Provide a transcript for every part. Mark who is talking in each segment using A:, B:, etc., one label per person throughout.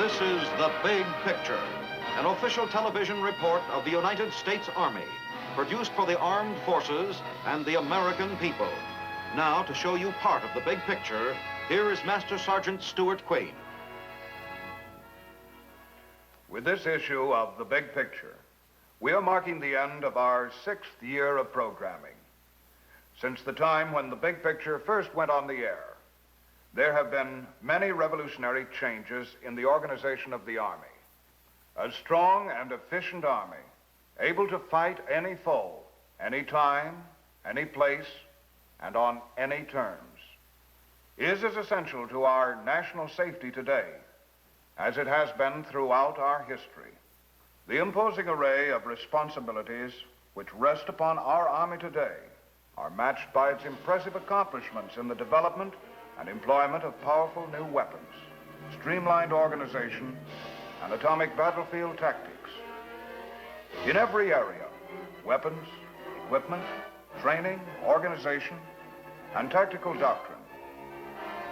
A: This is The Big Picture, an official television report of the United States Army, produced for the armed forces and the American people. Now, to show you part of the big picture, here is Master Sergeant Stuart Queen.
B: With this issue of The Big Picture, we are marking the end of our 6th year of programming. Since the time when The Big Picture first went on the air, there have been many revolutionary changes in the organization of the Army. A strong and efficient Army, able to fight any foe, any time, any place, and on any terms, is as essential to our national safety today as it has been throughout our history. The imposing array of responsibilities which rest upon our Army today are matched by its impressive accomplishments in the development and employment of powerful new weapons, streamlined organization, and atomic battlefield tactics. In every area, weapons, equipment, training, organization, and tactical doctrine,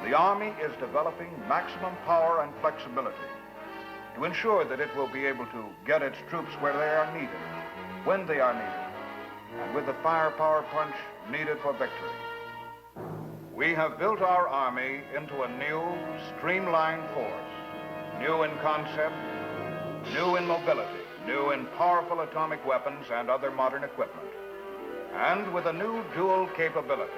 B: the Army is developing maximum power and flexibility to ensure that it will be able to get its troops where they are needed, when they are needed, and with the firepower punch needed for victory. We have built our Army into a new, streamlined force, new in concept, new in mobility, new in powerful atomic weapons and other modern equipment, and with a new dual capability.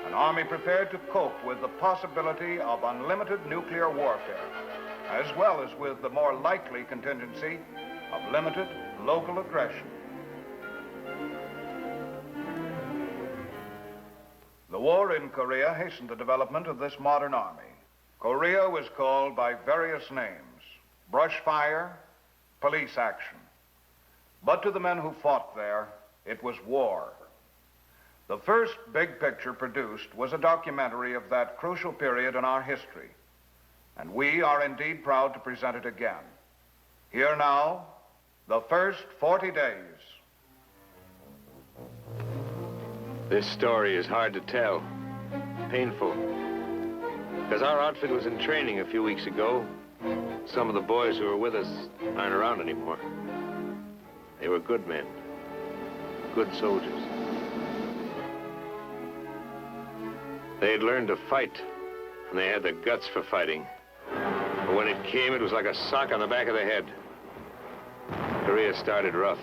B: An Army prepared to cope with the possibility of unlimited nuclear warfare, as well as with the more likely contingency of limited local aggression. The war in Korea hastened the development of this modern Army. Korea was called by various names: brush fire, police action. But to the men who fought there, it was war. The first Big Picture produced was a documentary of that crucial period in our history, and we are indeed proud to present it again. Here now, the first 40 days.
C: This story is hard to tell, painful, because our outfit was in training a few weeks ago. Some of the boys who were with us aren't around anymore. They were good men, good soldiers. They had learned to fight, and they had the guts for fighting. But when it came, it was like a sock on the back of the head. Korea started rough.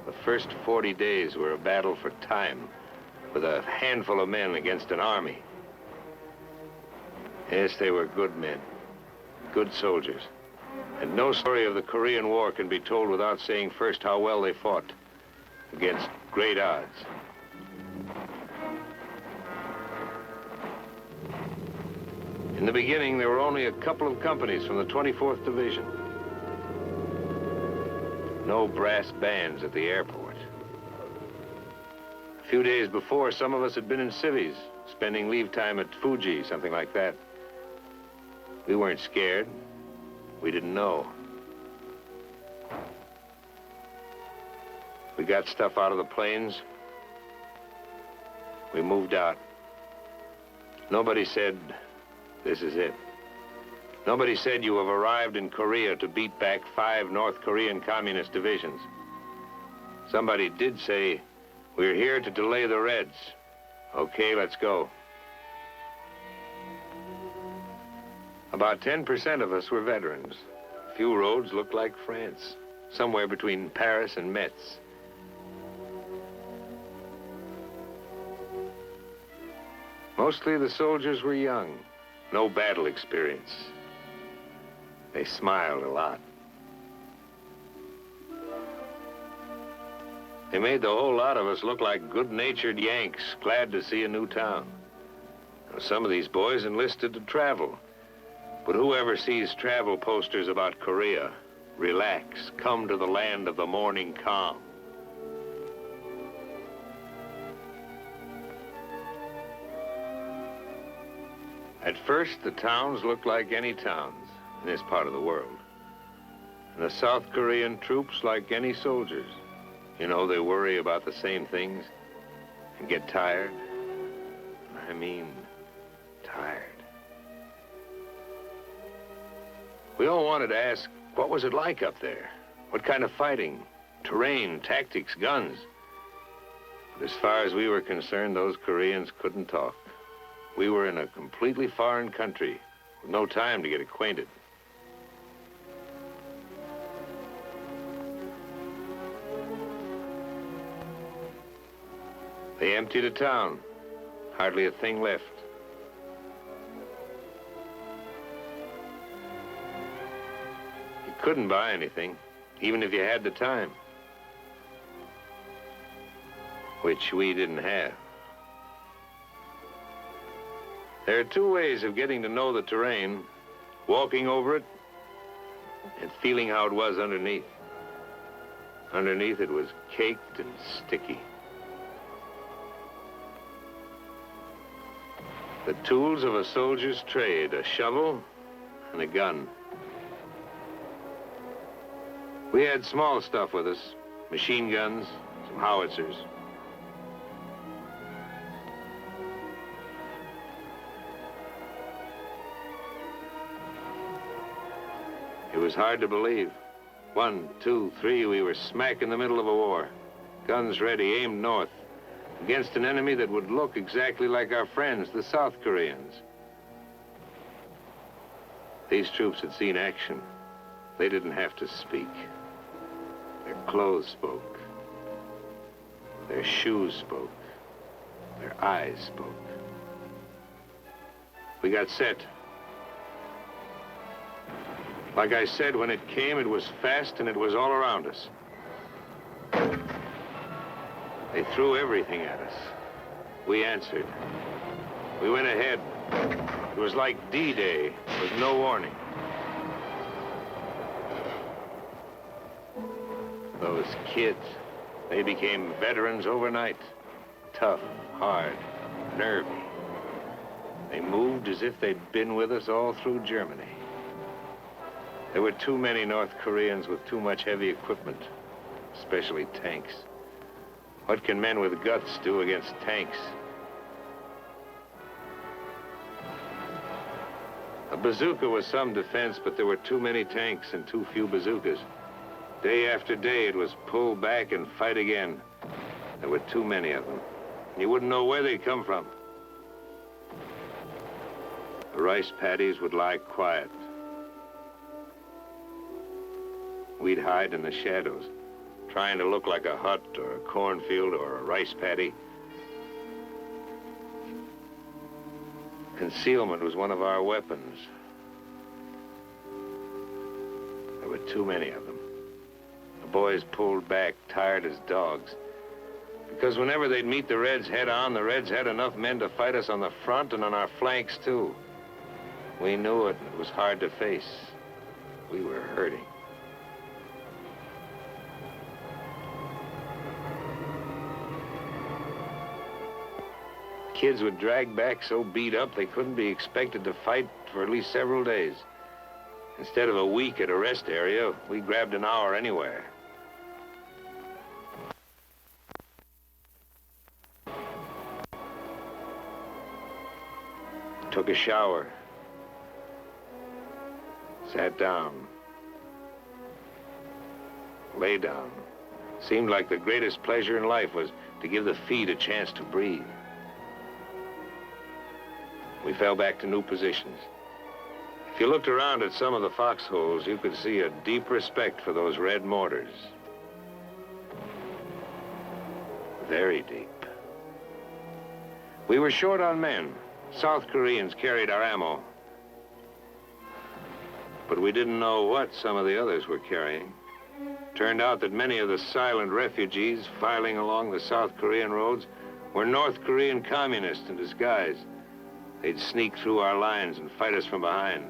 C: The first 40 days were a battle for time, with a handful of men against an army. Yes, they were good men, good soldiers. And no story of the Korean War can be told without saying first how well they fought against great odds. In the beginning, there were only a couple of companies from the 24th Division. No brass bands at the airport. A few days before, some of us had been in civvies, spending leave time at Fuji, something like that. We weren't scared. We didn't know. We got stuff out of the planes. We moved out. Nobody said, "This is it." Nobody said, "You have arrived in Korea to beat back 5 North Korean communist divisions." Somebody did say, "We're here to delay the Reds. Okay, let's go." About 10% of us were veterans. A few roads looked like France, somewhere between Paris and Metz. Mostly the soldiers were young, no battle experience. They smiled a lot. They made the whole lot of us look like good-natured Yanks, glad to see a new town. Now, some of these boys enlisted to travel. But whoever sees travel posters about Korea, relax, come to the land of the morning calm. At first, the towns looked like any towns in this part of the world. And the South Korean troops like any soldiers. You know, they worry about the same things and get tired. I mean, tired. We all wanted to ask, what was it like up there? What kind of fighting? Terrain, tactics, guns. But as far as we were concerned, those Koreans couldn't talk. We were in a completely foreign country with no time to get acquainted. They emptied a town. Hardly a thing left. You couldn't buy anything, even if you had the time. Which we didn't have. There are two ways of getting to know the terrain: walking over it and feeling how it was underneath. Underneath it was caked and sticky. The tools of a soldier's trade: a shovel and a gun. We had small stuff with us: machine guns, some howitzers. It was hard to believe. 1, 2, 3, we were smack in the middle of a war. Guns ready, aimed north, against an enemy that would look exactly like our friends, the South Koreans. These troops had seen action. They didn't have to speak. Their clothes spoke. Their shoes spoke. Their eyes spoke. We got set. Like I said, when it came, it was fast and it was all around us. They threw everything at us. We answered. We went ahead. It was like D-Day, with no warning. Those kids, they became veterans overnight. Tough, hard, nervy. They moved as if they'd been with us all through Germany. There were too many North Koreans with too much heavy equipment, especially tanks. What can men with guts do against tanks? A bazooka was some defense, but there were too many tanks and too few bazookas. Day after day, it was pull back and fight again. There were too many of them. You wouldn't know where they'd come from. The rice paddies would lie quiet. We'd hide in the shadows, trying to look like a hut or a cornfield or a rice paddy. Concealment was one of our weapons. There were too many of them. The boys pulled back, tired as dogs. Because whenever they'd meet the Reds head on, the Reds had enough men to fight us on the front and on our flanks, too. We knew it, and it was hard to face. We were hurting. Kids would drag back so beat up they couldn't be expected to fight for at least several days. Instead of a week at a rest area, we grabbed an hour anywhere. Took a shower. Sat down. Lay down. Seemed like the greatest pleasure in life was to give the feet a chance to breathe. We fell back to new positions. If you looked around at some of the foxholes, you could see a deep respect for those red mortars. Very deep. We were short on men. South Koreans carried our ammo. But we didn't know what some of the others were carrying. Turned out that many of the silent refugees filing along the South Korean roads were North Korean communists in disguise. They'd sneak through our lines and fight us from behind.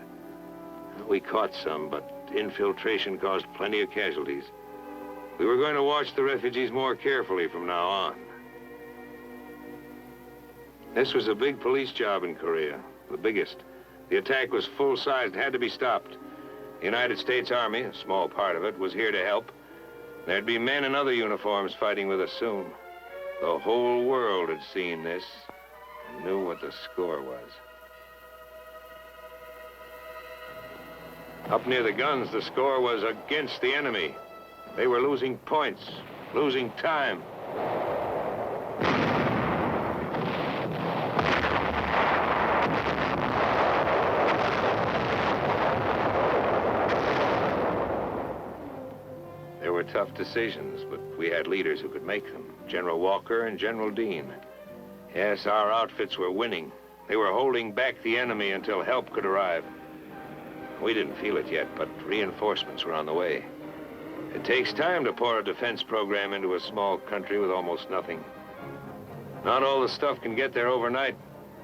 C: We caught some, but infiltration caused plenty of casualties. We were going to watch the refugees more carefully from now on. This was a big police job in Korea, the biggest. The attack was full-sized, had to be stopped. The United States Army, a small part of it, was here to help. There'd be men in other uniforms fighting with us soon. The whole world had seen this and knew what the score was. Up near the guns, the score was against the enemy. They were losing points, losing time. There were tough decisions, but we had leaders who could make them. General Walker and General Dean. Yes, our outfits were winning. They were holding back the enemy until help could arrive. We didn't feel it yet, but reinforcements were on the way. It takes time to pour a defense program into a small country with almost nothing. Not all the stuff can get there overnight,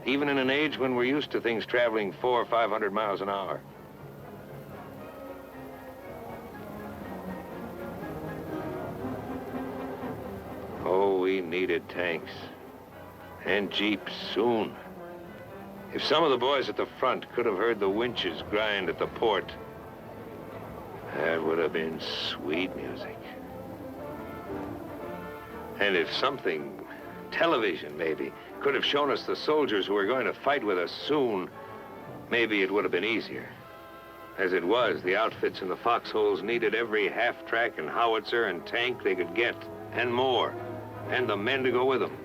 C: even in an age when we're used to things traveling 400 or 500 miles an hour. Oh, we needed tanks. And jeeps soon. If some of the boys at the front could have heard the winches grind at the port, that would have been sweet music. And if something, television maybe, could have shown us the soldiers who were going to fight with us soon, maybe it would have been easier. As it was, the outfits in the foxholes needed every half-track and howitzer and tank they could get, and more, and the men to go with them.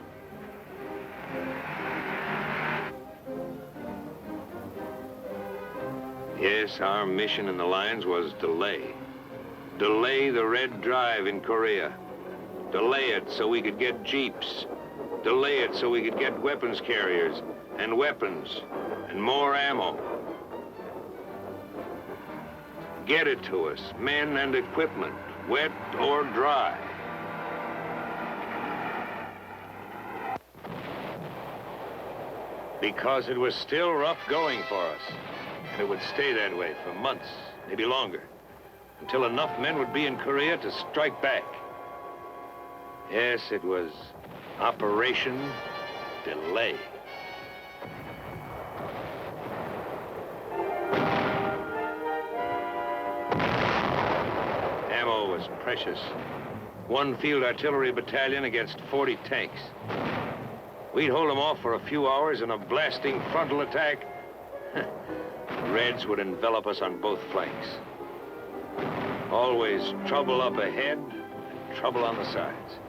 C: Yes, our mission in the lines was delay. Delay the Red Drive in Korea. Delay it so we could get jeeps. Delay it so we could get weapons carriers and weapons and more ammo. Get it to us, men and equipment, wet or dry. Because it was still rough going for us. And it would stay that way for months, maybe longer, until enough men would be in Korea to strike back. Yes, it was Operation Delay. Ammo was precious. One field artillery battalion against 40 tanks. We'd hold them off for a few hours in a blasting frontal attack. The Reds would envelop us on both flanks. Always trouble up ahead and trouble on the sides.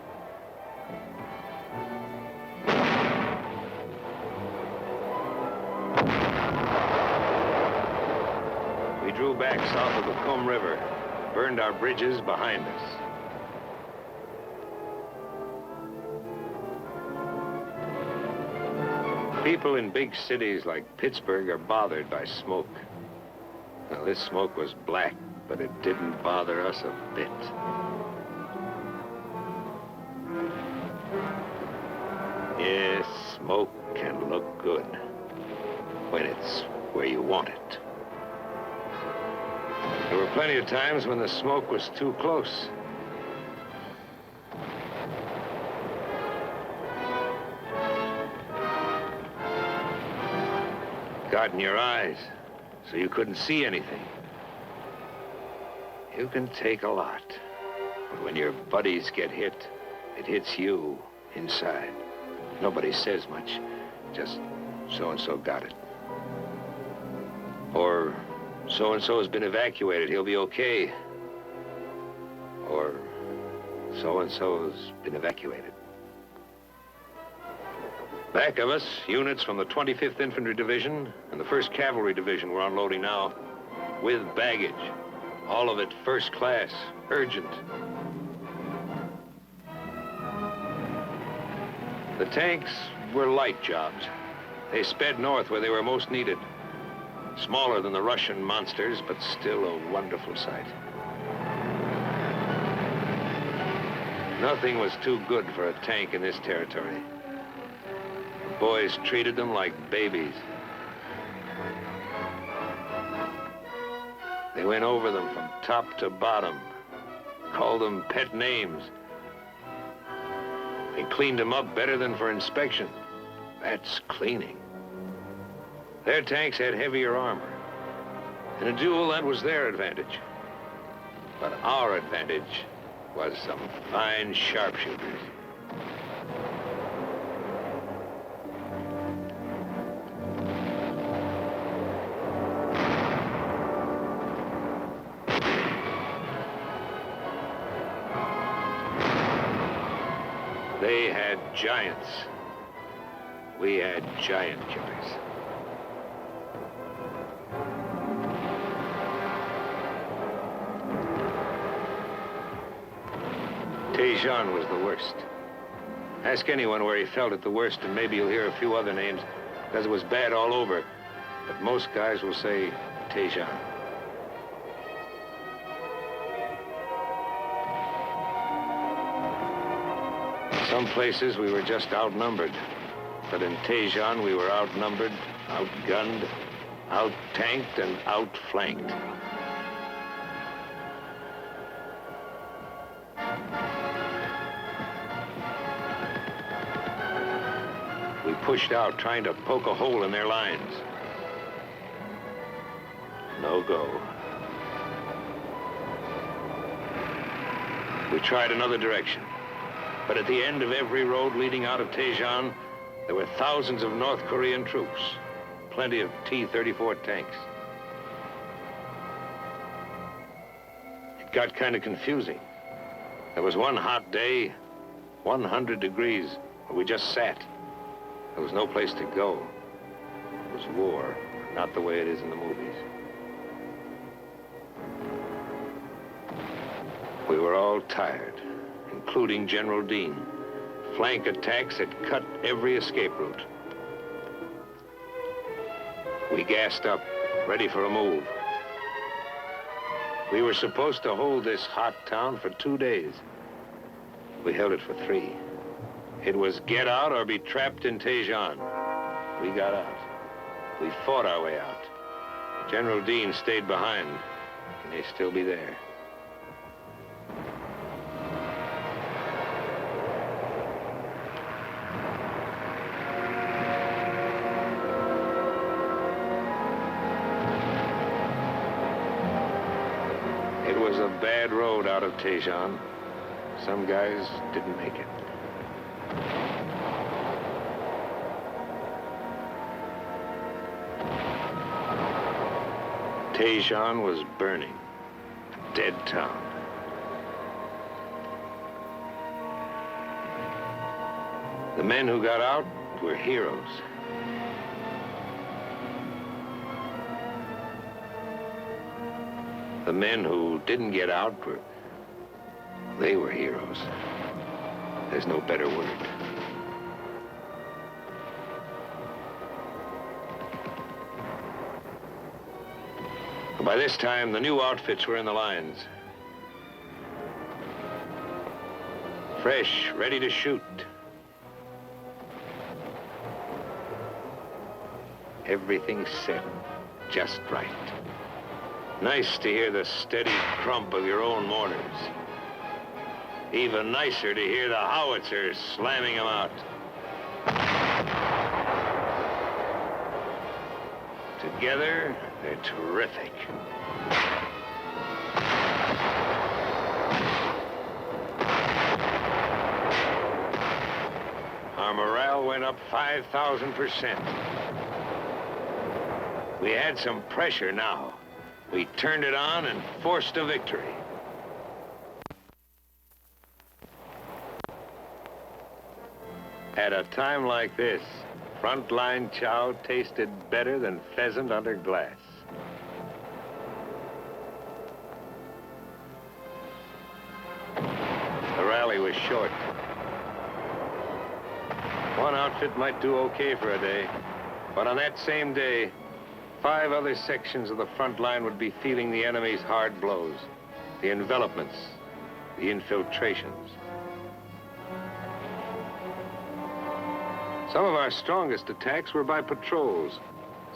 C: We drew back south of the Kum River, burned our bridges behind us. People in big cities like Pittsburgh are bothered by smoke. Now, this smoke was black, but it didn't bother us a bit. Yes, smoke can look good when it's where you want it. There were plenty of times when the smoke was too close. Got in your eyes, so you couldn't see anything. You can take a lot, but when your buddies get hit, it hits you inside. Nobody says much, just so-and-so got it. Or so-and-so has been evacuated, he'll be okay. Or so-and-so's been evacuated. Back of us, units from the 25th Infantry Division and the 1st Cavalry Division were unloading now with baggage. All of it first class, urgent. The tanks were light jobs. They sped north where they were most needed. Smaller than the Russian monsters, but still a wonderful sight. Nothing was too good for a tank in this territory. Boys treated them like babies. They went over them from top to bottom, called them pet names. They cleaned them up better than for inspection. That's cleaning. Their tanks had heavier armor. In a duel, that was their advantage. But our advantage was some fine sharpshooters. They had giants. We had giant killers. Tejon was the worst. Ask anyone where he felt it the worst, and maybe you'll hear a few other names, because it was bad all over. But most guys will say Tejon. Some places we were just outnumbered. But in Tejon, we were outnumbered, outgunned, out-tanked, and outflanked. We pushed out, trying to poke a hole in their lines. No go. We tried another direction. But at the end of every road leading out of Tejon, there were thousands of North Korean troops, plenty of T-34 tanks. It got kind of confusing. There was one hot day, 100 degrees, where we just sat. There was no place to go. It was war, not the way it is in the movies. We were all tired, including General Dean. Flank attacks had cut every escape route. We gassed up, ready for a move. We were supposed to hold this hot town for 2 days. We held it for 3. It was get out or be trapped in Tejon. We got out. We fought our way out. General Dean stayed behind. He may still be there. It was a bad road out of Tejon. Some guys didn't make it. Tejon was burning, a dead town. The men who got out were heroes. The men who didn't get out they were heroes. There's no better word. By this time, the new outfits were in the lines. Fresh, ready to shoot. Everything set just right. Nice to hear the steady crump of your own mortars. Even nicer to hear the howitzers slamming them out. Together, they're terrific. Our morale went up 5,000%. We had some pressure now. We turned it on and forced a victory. At a time like this, frontline chow tasted better than pheasant under glass. The rally was short. One outfit might do okay for a day, but on that same day, 5 other sections of the front line would be feeling the enemy's hard blows, the envelopments, the infiltrations. Some of our strongest attacks were by patrols,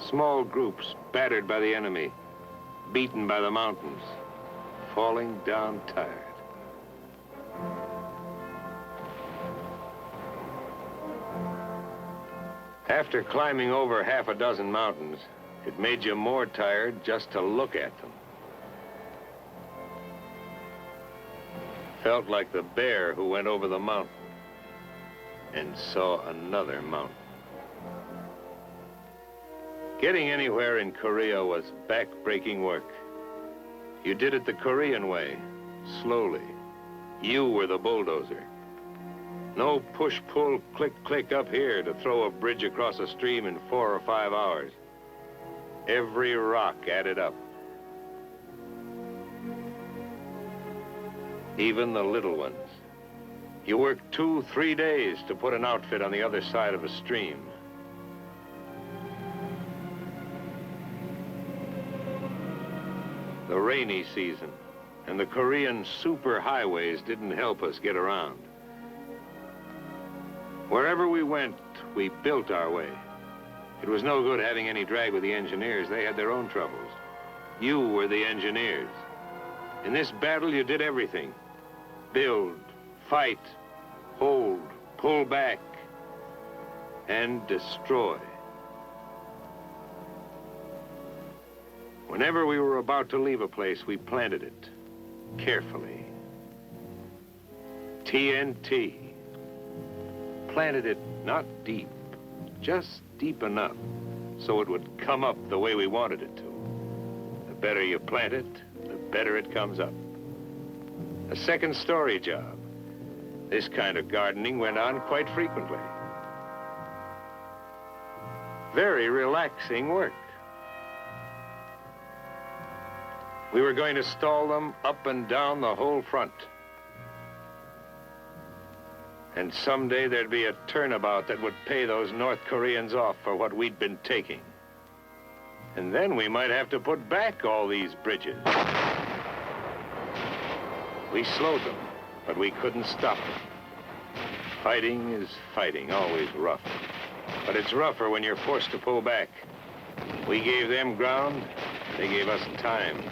C: small groups battered by the enemy, beaten by the mountains, falling down tired. After climbing over half a dozen mountains, it made you more tired just to look at them. Felt like the bear who went over the mountain and saw another mountain. Getting anywhere in Korea was back-breaking work. You did it the Korean way, slowly. You were the bulldozer. No push, pull, click, click up here to throw a bridge across a stream in 4 or 5 hours. Every rock added up. Even the little ones. You work 2, 3 days to put an outfit on the other side of a stream. The rainy season and the Korean super highways didn't help us get around. Wherever we went, we built our way. It was no good having any drag with the engineers. They had their own troubles. You were the engineers. In this battle, you did everything. Build, fight, hold, pull back, and destroy. Whenever we were about to leave a place, we planted it carefully. TNT. Planted it not deep, just deep enough so it would come up the way we wanted it to. The better you plant it, the better it comes up. A second-story job. This kind of gardening went on quite frequently. Very relaxing work. We were going to stall them up and down the whole front. And someday there'd be a turnabout that would pay those North Koreans off for what we'd been taking. And then we might have to put back all these bridges. We slowed them, but we couldn't stop them. Fighting is fighting, always rough. But it's rougher when you're forced to pull back. We gave them ground, they gave us time.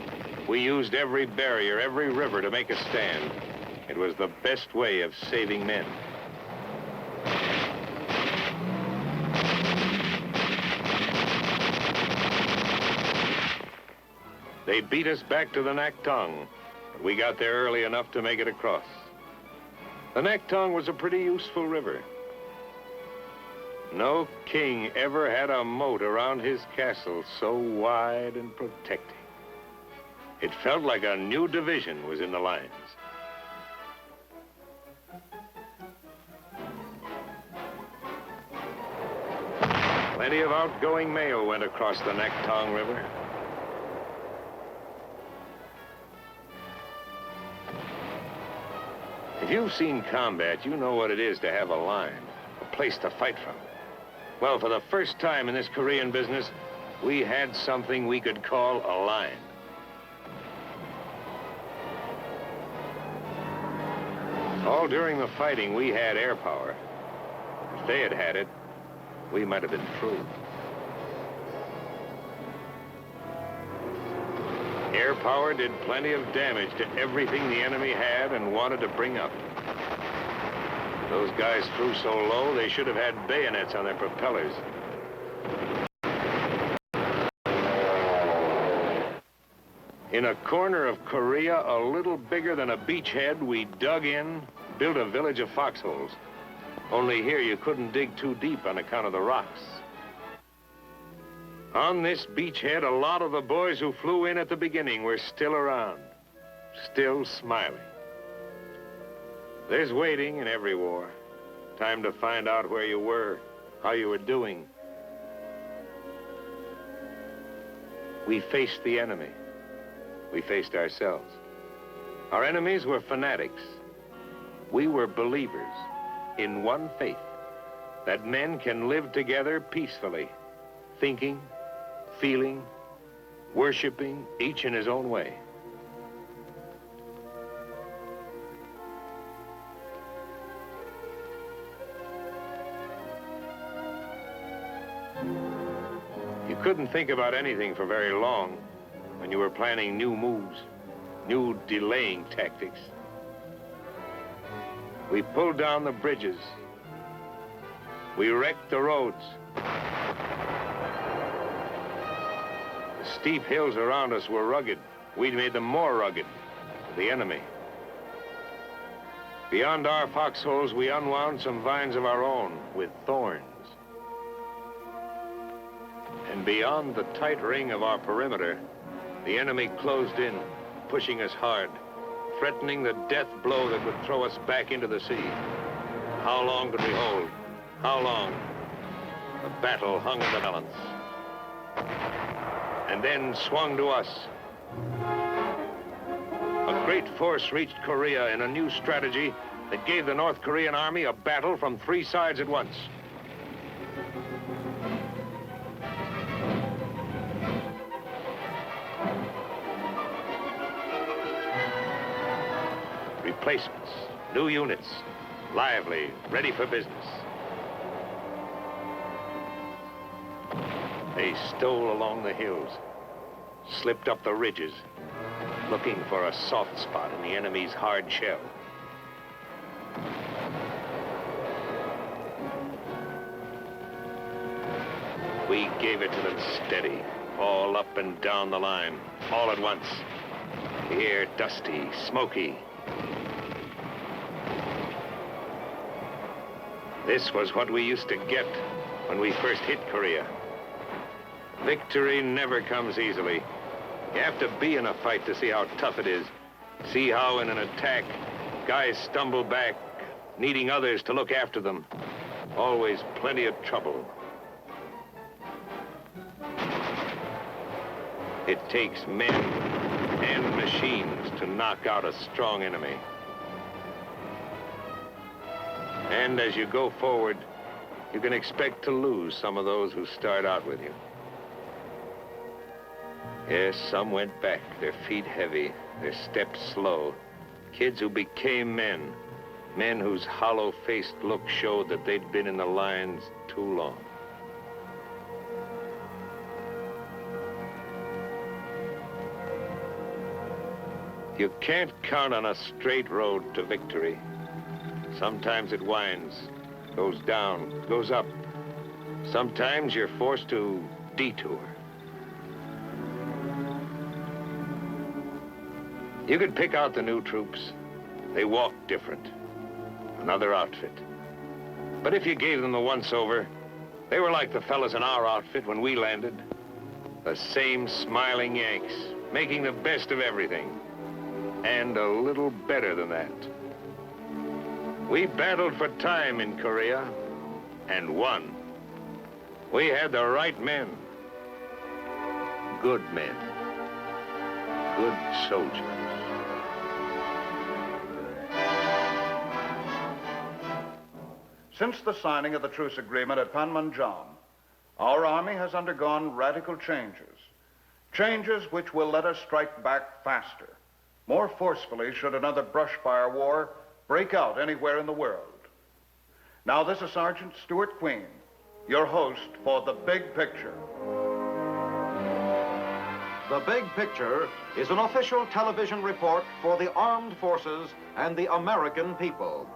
C: We used every barrier, every river to make a stand. It was the best way of saving men. They beat us back to the Naktong, but we got there early enough to make it across. The Naktong was a pretty useful river. No king ever had a moat around his castle so wide and protecting. It felt like a new division was in the lines. Plenty of outgoing mail went across the Naktong River. If you've seen combat, you know what it is to have a line, a place to fight from. Well, for the first time in this Korean business, we had something we could call a line. All during the fighting, we had air power. If they had had it, we might have been through. Air power did plenty of damage to everything the enemy had and wanted to bring up. Those guys flew so low, they should have had bayonets on their propellers. In a corner of Korea, a little bigger than a beachhead, we dug in, built a village of foxholes. Only here you couldn't dig too deep on account of the rocks. On this beachhead, a lot of the boys who flew in at the beginning were still around, still smiling. There's waiting in every war. Time to find out where you were, how you were doing. We faced the enemy. We faced ourselves. Our enemies were fanatics. We were believers in one faith, that men can live together peacefully, thinking, feeling, worshiping, each in his own way. You couldn't think about anything for very long when you were planning new moves, new delaying tactics. We pulled down the bridges. We wrecked the roads. The steep hills around us were rugged. We'd made them more rugged for the enemy. Beyond our foxholes, we unwound some vines of our own with thorns. And beyond the tight ring of our perimeter, the enemy closed in, pushing us hard, threatening the death blow that would throw us back into the sea. How long could we hold? How long? The battle hung in the balance. And then swung to us. A great force reached Korea in a new strategy that gave the North Korean army a battle from 3 sides at once. Replacements, new units, lively, ready for business. They stole along the hills, slipped up the ridges, looking for a soft spot in the enemy's hard shell. We gave it to them steady, all up and down the line, all at once. The air dusty, smoky. This was what we used to get when we first hit Korea. Victory never comes easily. You have to be in a fight to see how tough it is. See how in an attack, guys stumble back, needing others to look after them. Always plenty of trouble. It takes men and machines to knock out a strong enemy. And as you go forward, you can expect to lose some of those who start out with you. Yes, some went back, their feet heavy, their steps slow. Kids who became men, men whose hollow-faced look showed that they'd been in the lines too long. You can't count on a straight road to victory. Sometimes it winds, goes down, goes up. Sometimes you're forced to detour. You could pick out the new troops. They walked different. Another outfit. But if you gave them the once-over, they were like the fellas in our outfit when we landed. The same smiling Yanks, making the best of everything. And a little better than that. We battled for time in Korea and won. We had the right men. Good men. Good soldiers.
B: Since the signing of the truce agreement at Panmunjom, our army has undergone radical changes. Changes which will let us strike back faster, more forcefully should another brush fire war break out anywhere in the world. Now this is Sergeant Stuart Queen, your host for The Big Picture.
A: The Big Picture is an official television report for the armed forces and the American people.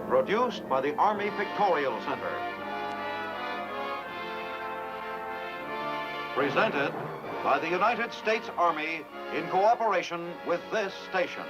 A: Produced by the Army Pictorial Center. Presented by the United States Army in cooperation with this station.